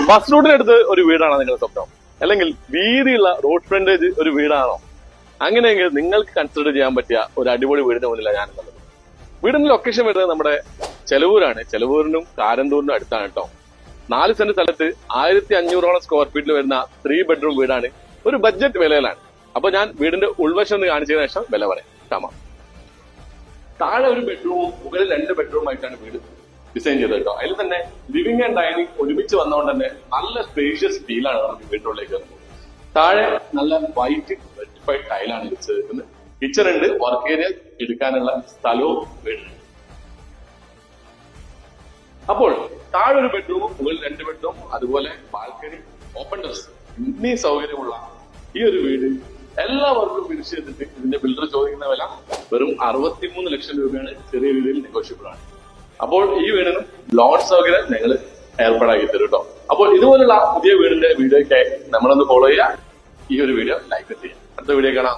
Bus റൂട്ടിനടുത്ത് ഒരു വീടാണോ നിങ്ങളുടെ സ്വപ്നം? അല്ലെങ്കിൽ വീതിയുള്ള റോഡ് ഫ്രണ്ടേജ് ഒരു വീടാണോ? അങ്ങനെയെങ്കിൽ നിങ്ങൾക്ക് കൺസിഡർ ചെയ്യാൻ പറ്റിയ ഒരു അടിപൊളി വീടിന്റെ മുന്നിലാണ് ഞാൻ ഉള്ളത്. വീടിന്റെ ലൊക്കേഷൻ വരുന്നത് നമ്മുടെ ചെലവൂരാണ്. ചെലവൂരിനും കാരന്തൂരിനും അടുത്താണ് കേട്ടോ. 4 സെന്റ് സ്ഥലത്ത് 1500 സ്ക്വയർ ഫീറ്റിൽ വരുന്ന 3 ബെഡ്റൂം വീടാണ്. ഒരു ബഡ്ജറ്റ് വിലയിലാണ്. അപ്പൊ ഞാൻ വീടിന്റെ ഉൾവശം ഒന്ന് കാണിച്ചതിന് ശേഷം വില പറയാം. കാണാം. താഴെ ഒരു ബെഡ്റൂമും മുകളിൽ 2 ബെഡ്റൂം ആയിട്ടാണ് വീട് ഡിസൈൻ ചെയ്തത് കേട്ടോ. അതിൽ തന്നെ ലിവിംഗ് ആൻഡ് ഡൈനിങ് ഒരുമിച്ച് വന്നതുകൊണ്ട് തന്നെ നല്ല സ്പേഷ്യസ് ഫീലാണ് നമുക്ക് വീട്ടിനുള്ളിലേക്ക് വരുന്നത്. താഴെ നല്ല വൈറ്റ് വെറ്റിഫൈഡ് ടൈലാണ് വെച്ചിരിക്കുന്നത്. കിച്ചൺ ഉണ്ട്, വർക്ക് ഏരിയ എടുക്കാനുള്ള സ്ഥലവും വീടുണ്ട്. അപ്പോൾ താഴെ ഒരു ബെഡ്റൂമും മുകളിൽ 2 ബെഡ്റൂം, അതുപോലെ ബാൽക്കണി, ഓപ്പൺ ടെറസ് എന്നീ സൗകര്യമുള്ള ഈ ഒരു വീട് എല്ലാവർക്കും ഫിനിഷ് ചെയ്തിട്ട് ഇതിന്റെ ബിൽഡർ ചോദിക്കുന്ന വില വെറും 63 ലക്ഷം രൂപയാണ്. ചെറിയ രീതിയിൽ നെഗോഷ്യബിൾ ആണ്. അപ്പോൾ ഈ വീടിനും ലോൺ സൗകര്യം ഞങ്ങൾ ഏർപ്പാടാക്കി തരും കേട്ടോ. അപ്പോൾ ഇതുപോലുള്ള പുതിയ വീടിന്റെ വീഡിയോയ്ക്കായി നമ്മളൊന്ന് ഫോളോ ചെയ്യുക. ഈ ഒരു വീഡിയോ ലൈക്ക് ചെയ്യാം. അടുത്ത വീഡിയോ കാണാം.